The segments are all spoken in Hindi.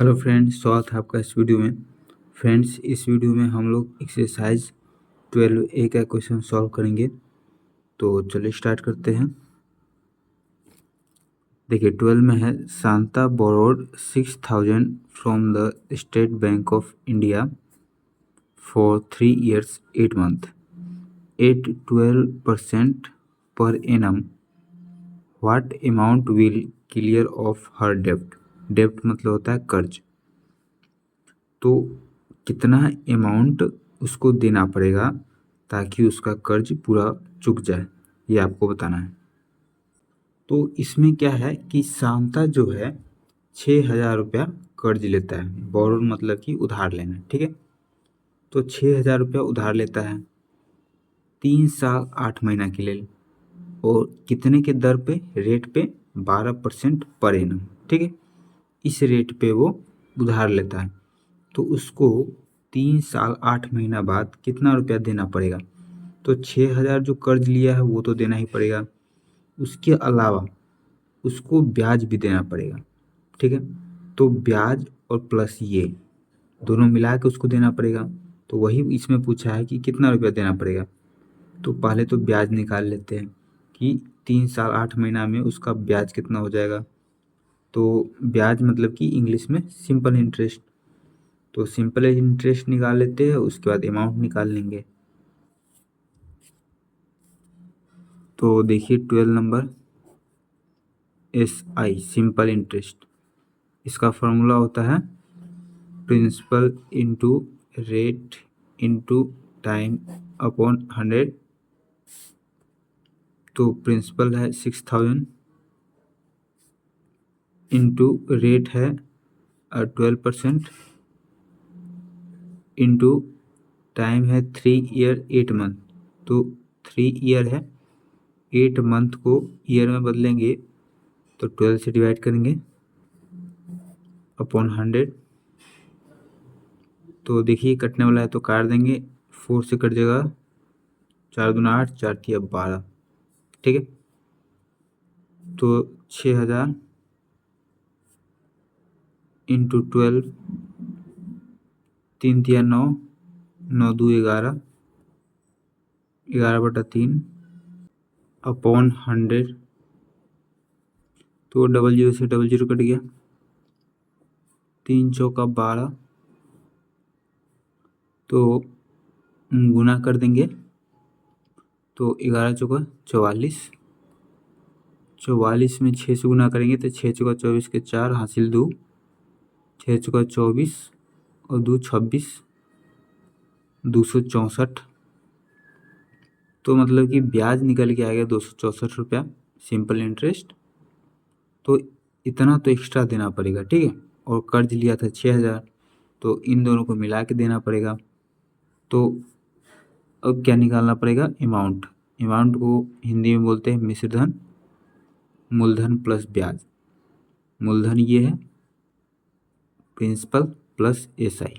हेलो फ्रेंड्स, स्वागत है आपका इस वीडियो में। फ्रेंड्स, इस वीडियो में हम लोग एक्सरसाइज 12A का क्वेश्चन सॉल्व करेंगे। तो चलिए स्टार्ट करते हैं। देखिए 12 में है, Shanta borrowed 6,000 from the State Bank of India for 3 years 8 month at 12% per annum. What amount will clear off her डेब्ट। डेब्ट मतलब होता है कर्ज। तो कितना अमाउंट उसको देना पड़ेगा ताकि उसका कर्ज पूरा चुक जाए, ये आपको बताना है। तो इसमें क्या है कि शांता जो है 6,000 रुपया कर्ज लेता है। बोरो मतलब कि उधार लेना, ठीक है। तो 6,000 रुपया उधार लेता है 3 साल 8 महीना के लिए, और कितने के दर पे, रेट पे 12% पर एनम, ठीक है। इस रेट पे वो उधार लेता है। तो उसको 3 साल 8 महीना बाद कितना रुपया देना पड़ेगा। तो 6,000 जो कर्ज लिया है वो तो देना ही पड़ेगा, उसके अलावा उसको ब्याज भी देना पड़ेगा, ठीक है। तो ब्याज और प्लस ये दोनों मिला के उसको देना पड़ेगा। तो वही इसमें पूछा है कि कितना रुपया देना पड़ेगा। तो पहले तो ब्याज निकाल लेते हैं कि 3 साल 8 महीना में उसका ब्याज कितना हो जाएगा। तो ब्याज मतलब कि इंग्लिश में सिंपल इंटरेस्ट। तो सिंपल इंटरेस्ट निकाल लेते हैं, उसके बाद अमाउंट निकाल लेंगे। तो देखिए 12 नंबर SI सिंपल इंटरेस्ट, इसका फॉर्मूला होता है principal into rate into time upon 100। तो प्रिंसिपल है 6,000 इंटू रेट है 12% इंटू टाइम है 3 year 8 month। तो 3 year है, 8 month को ईयर में बदलेंगे तो 12 से डिवाइड करेंगे अपॉन 100। तो देखिए कटने वाला है तो काट देंगे, 4 से कट जाएगा, 4 दूना 8, 4 तिया 12, ठीक है। तो 6,000 इंटू 12, 3 तिया 9, 9 दू 11, 11/3 अपॉन 100। तो डबल जीरो से डबल जीरो कट गया, 3 चौका 12। तो गुना कर देंगे तो 11 चौका 44, 44 में 6 से गुना करेंगे तो 6 चौका 24 के 4 हासिल 2, 6 चौका 24 और 2 26, 264। तो मतलब कि ब्याज निकल के आएगा 264 रुपया सिंपल इंटरेस्ट। तो इतना तो एक्स्ट्रा देना पड़ेगा, ठीक है। और कर्ज लिया था 6,000, तो इन दोनों को मिला के देना पड़ेगा। तो अब क्या निकालना पड़ेगा, अमाउंट। अमाउंट को हिंदी में बोलते हैं मिश्रधन, मूलधन प्लस ब्याज। मूलधन ये है प्रिंसिपल प्लस SI।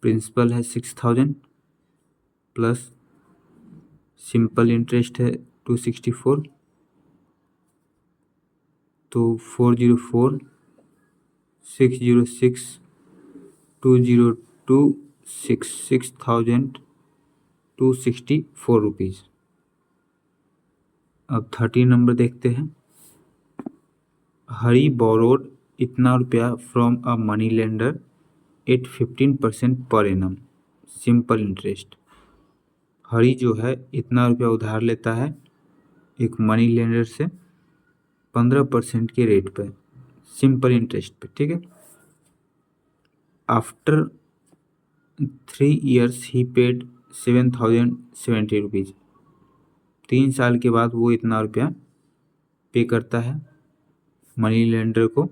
प्रिंसिपल है 6,000 प्लस सिंपल इंटरेस्ट है 264। तो 404 606 202 6,264 रुपीज़। अब 13 नंबर देखते हैं। हरी बोरोड इतना रुपया from a money lender at 15% per annum simple interest. हरी जो है इतना रुपया उधार लेता है एक मनी लेंडर से 15% के रेट पे, सिंपल इंटरेस्ट पे, ठीक है। आफ्टर 3 years ही पेड 7,070 रुपीज़। 3 साल के बाद वो इतना रुपया पे करता है मनी लेंडर को,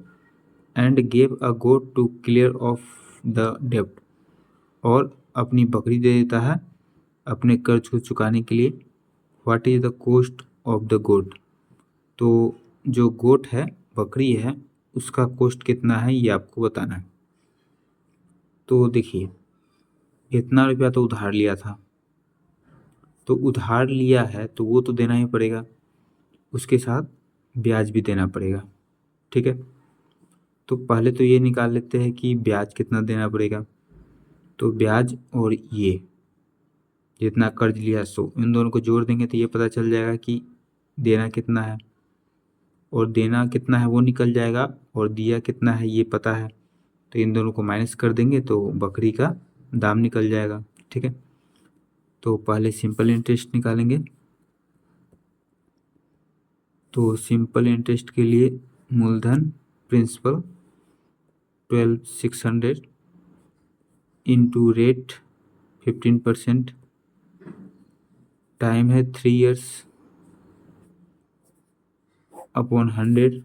and gave a goat to clear off the डेब्ट, और अपनी बकरी दे देता है अपने कर्ज को चुकाने के लिए। What is the cost of the goat. तो जो गोट है, बकरी है, उसका कॉस्ट कितना है ये आपको बताना है। तो देखिए इतना रुपया तो उधार लिया था, तो उधार लिया है तो वो तो देना ही पड़ेगा, उसके साथ ब्याज भी देना पड़ेगा, ठीक है। तो पहले तो ये निकाल लेते हैं कि ब्याज कितना देना पड़ेगा। तो ब्याज और ये जितना कर्ज लिया सो इन दोनों को जोड़ देंगे तो ये पता चल जाएगा कि देना कितना है, और देना कितना है वो निकल जाएगा, और दिया कितना है ये पता है। तो इन दोनों को माइनस कर देंगे तो बकरी का दाम निकल जाएगा। ठीक है, तो पहले सिंपल इंटरेस्ट निकालेंगे। तो सिंपल इंटरेस्ट के लिए मूलधन प्रिंसिपल 12,600 इंटू रेट 15%, टाइम है 3 years अपॉन 100,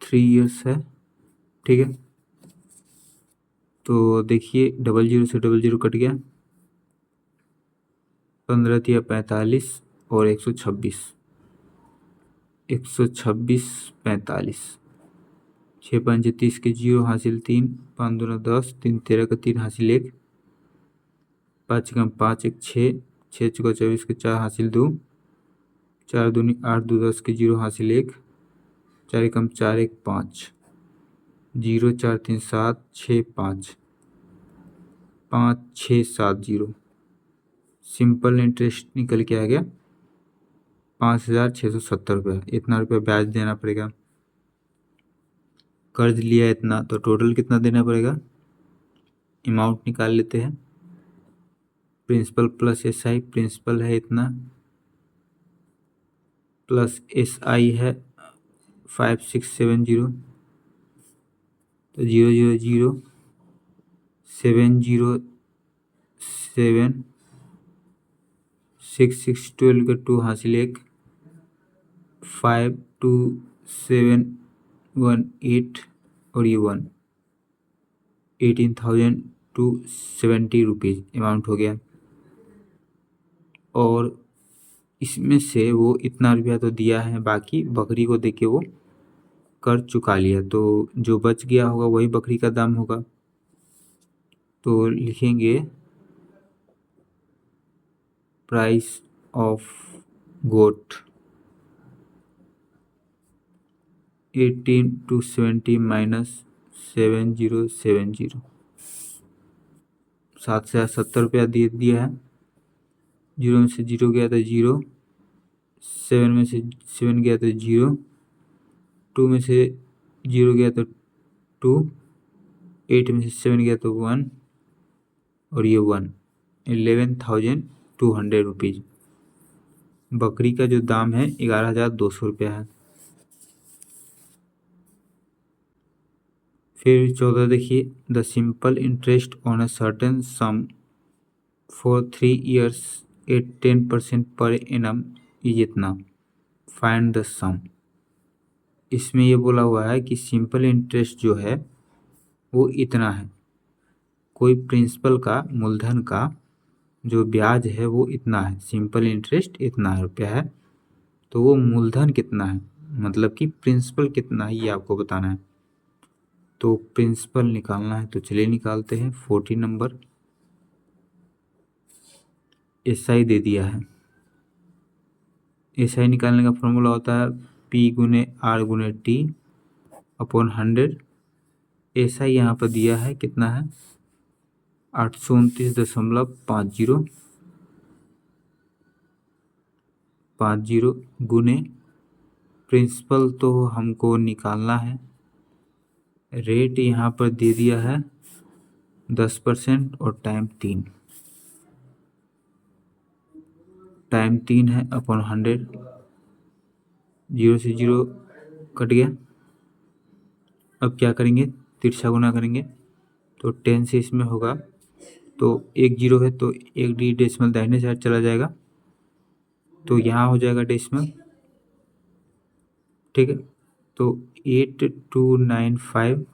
3 years है। ठीक है, तो देखिए 00 से 00 कट गया, 15 तिया 45 और 126, 126 45, 6 5 30 के 0 हासिल 3, 5 2 10, 3 13 का 3 हासिल 1, 5 कम 5 1 6, 6 चौका 24 के 4 हासिल 2, 4 दूनी 8 2 10 के 0 हासिल 1, 4 कम 4 1 5, 0 4 3 7 6 5, 5 6 7 0। सिंपल इंटरेस्ट निकल के आ गया 5,670 रुपये। इतना रुपया ब्याज देना पड़ेगा। कर्ज लिया इतना, तो टोटल कितना देना पड़ेगा, अमाउंट निकाल लेते हैं। प्रिंसिपल प्लस SI, प्रिंसिपल है इतना प्लस SI है 5670, तो 000 707 6 6 12 का 2 हासिल 1, 5 2 7 1 8 और ये 1, 18,270 रुपीज़ अमाउंट हो गया। और इसमें से वो इतना रुपया तो दिया है, बाकी बकरी को देके वो कर चुका लिया, तो जो बच गया होगा वही बकरी का दाम होगा। तो लिखेंगे प्राइस ऑफ गोट 18,270 माइनस 7070, 7,070 रुपया दे दिया है। 0 में से 0 गया तो 0, 7 में से 7 गया तो 0, 2 में से 0 गया तो 2, 8 में से 7 गया तो 1 और ये 1, 11,200 रुपीज़। बकरी का जो दाम है 11,200 रुपया है। फिर 14 देखिए, the simple interest on a certain sum for 3 years at 10% per annum is इतना, फाइंड द सम। इसमें ये बोला हुआ है कि सिंपल इंटरेस्ट जो है वो इतना है, कोई प्रिंसिपल का मूलधन का जो ब्याज है वो इतना है, सिंपल इंटरेस्ट इतना रुपया है, तो वो मूलधन कितना है, मतलब कि प्रिंसिपल कितना है ये आपको बताना है। तो प्रिंसिपल निकालना है, तो चलिए निकालते हैं। 14 नंबर SI दे दिया है। SI निकालने का फॉर्मूला होता है P गुने R गुने T अपॉन 100। SI यहाँ पर दिया है, कितना है 829.50 50 गुने प्रिंसिपल तो हमको निकालना है, रेट यहाँ पर दे दिया है 10% और टाइम 3 है अपॉन 100, 0 से 0 कट गया। अब क्या करेंगे, तिरछा गुना करेंगे, तो 10 से इसमें होगा, तो 1 0 है तो 1 डी डेसिमल दाहिने साइड चला जाएगा, तो यहाँ हो जाएगा डेसिमल। ठीक है, तो 8295,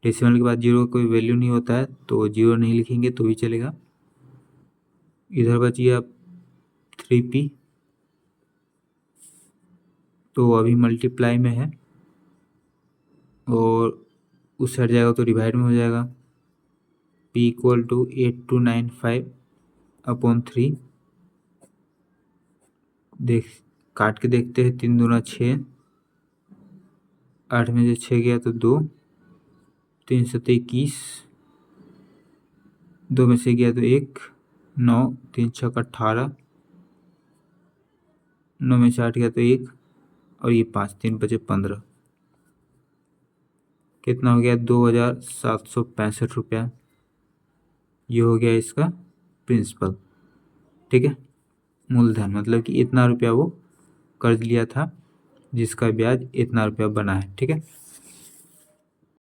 डेसिमल के बाद 0 का कोई वैल्यू नहीं होता है तो 0 नहीं लिखेंगे तो भी चलेगा। इधर बचिए आप 3P, तो अभी मल्टीप्लाई में है और उस साइड जाएगा तो डिवाइड में हो जाएगा। P इक्वल टू 8295 अपॉन 3, देख काट के देखते हैं, 3 दूना 6, 8 में से 6 गया तो 2, 3 7 21, 2 में से गया तो 1, 9, 3 6 18, 9 में से 8 गया तो 1 और ये 5, 3 बचे 15, कितना हो गया 2765 रुपया। ये हो गया इसका प्रिंसिपल, ठीक है। मूलधन मतलब कि इतना रुपया वो कर्ज लिया था जिसका ब्याज इतना रुपया बना है, ठीक है।